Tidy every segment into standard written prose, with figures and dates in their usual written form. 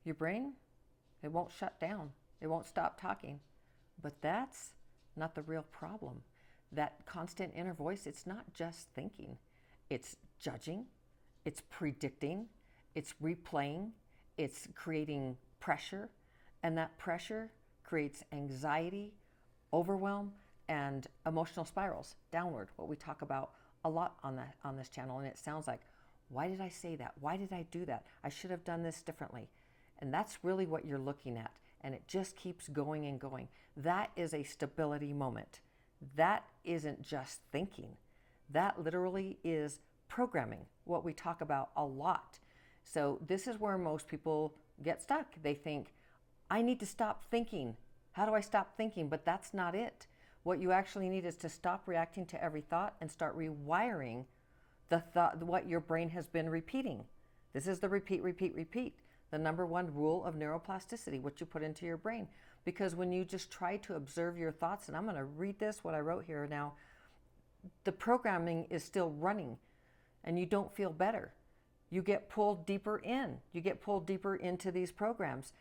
Your brain, it won't shut down. It won't stop talking. But that's not the real problem. That constant inner voice, it's not just thinking. It's judging, it's predicting, it's replaying, it's creating pressure, and that pressure creates anxiety, overwhelm, and emotional spirals downward, what we talk about a lot on this channel. And it sounds like, why did I say that? Why did I do that? I should have done this differently. And that's really what you're looking at. And it just keeps going and going. That is a stability moment. That isn't just thinking. That literally is programming, what we talk about a lot. So this is where most people get stuck. They think, I need to stop thinking. How do I stop thinking? But that's not it. What you actually need is to stop reacting to every thought and start rewiring the thought, what your brain has been repeating. This is the repeat, repeat, repeat. The number one rule of neuroplasticity, what you put into your brain. Because when you just try to observe your thoughts, and I'm going to read this, what I wrote here now, the programming is still running and you don't feel better. You get pulled deeper in. You get pulled deeper into these programs.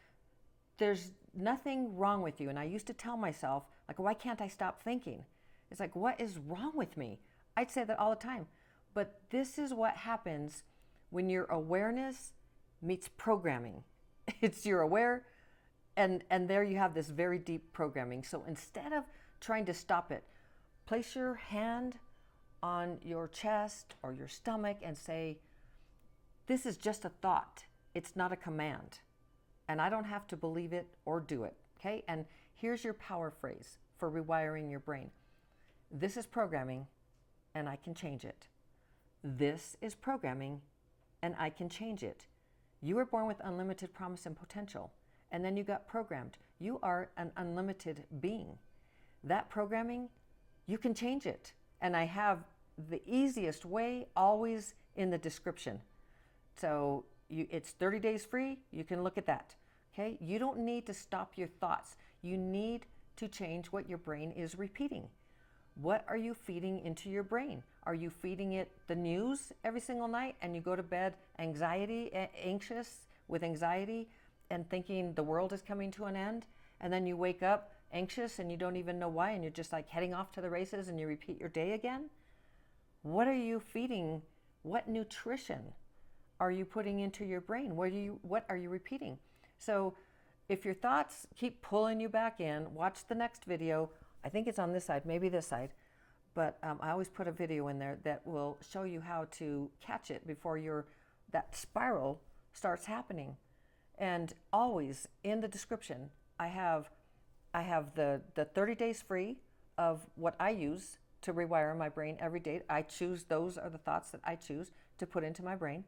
There's nothing wrong with you. And I used to tell myself, like, why can't I stop thinking? It's like, what is wrong with me? I'd say that all the time. But this is what happens when your awareness meets programming. It's you're aware, and there you have this very deep programming. So instead of trying to stop it, place your hand on your chest or your stomach and say, this is just a thought. It's not a command. And I don't have to believe it or do it. Okay? And here's your power phrase for rewiring your brain. This is programming and I can change it. This is programming and I can change it. You were born with unlimited promise and potential, and then you got programmed. You are an unlimited being. That programming, you can change it. And I have the easiest way always in the description. So it's 30 days free. You can look at that. Okay? You don't need to stop your thoughts. You need to change what your brain is repeating. What are you feeding into your brain? Are you feeding it the news every single night and you go to bed anxious with anxiety and thinking the world is coming to an end? And then you wake up anxious and you don't even know why and you're just like heading off to the races and you repeat your day again? What are you feeding? What nutrition are you putting into your brain? What are you repeating? So if your thoughts keep pulling you back in, watch the next video. I think it's on this side, maybe this side, but I always put a video in there that will show you how to catch it before that spiral starts happening. And always in the description, I have the 30 days free of what I use to rewire my brain every day. I choose, those are the thoughts that I choose to put into my brain.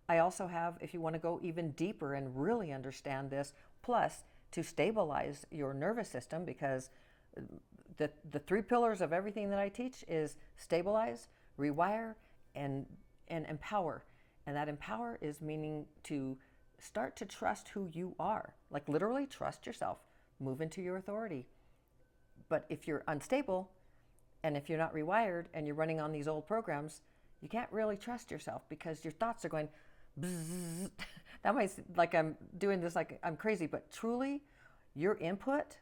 I also have, if you want to go even deeper and really understand this, plus to stabilize your nervous system, because the three pillars of everything that I teach is stabilize, rewire, and empower. And that empower is meaning to start to trust who you are. Like literally trust yourself. Move into your authority. But if you're unstable, and if you're not rewired, and you're running on these old programs, you can't really trust yourself because your thoughts are going bzzz. That might like I'm doing this like I'm crazy, but truly your input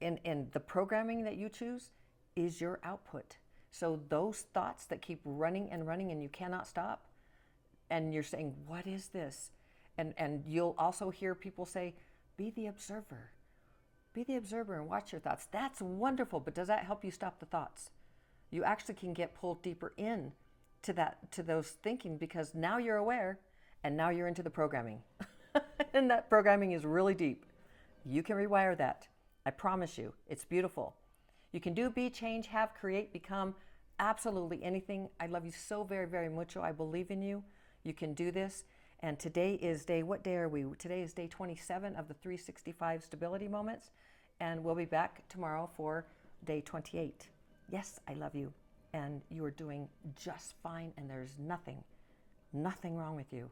in the programming that you choose is your output. So those thoughts that keep running and running and you cannot stop, and you're saying, what is this? And you'll also hear people say, be the observer. Be the observer and watch your thoughts. That's wonderful, but does that help you stop the thoughts? You actually can get pulled deeper in to those thinking, because now you're aware and now you're into the programming. And that programming is really deep. You can rewire that. I promise you, it's beautiful. You can do, be, change, have, create, become absolutely anything. I love you so very, very much. I believe in you. You can do this. And today is what day are we? Today is day 27 of the 365 stability moments. And we'll be back tomorrow for day 28. Yes, I love you. And you are doing just fine. And there's nothing wrong with you.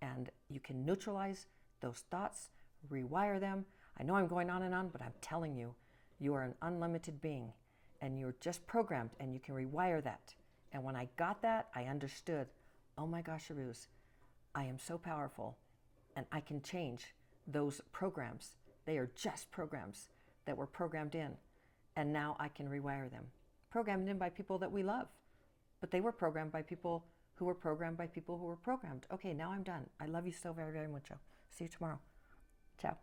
And you can neutralize those thoughts, rewire them. I know I'm going on and on, but I'm telling you, you are an unlimited being and you're just programmed and you can rewire that. And when I got that, I understood, oh my gosh, Aruz, I am so powerful and I can change those programs. They are just programs that were programmed in. And now I can rewire them. Programmed in by people that we love. But they were programmed by people who were programmed by people who were programmed. Okay, now I'm done. I love you so very, very much. See you tomorrow. Ciao.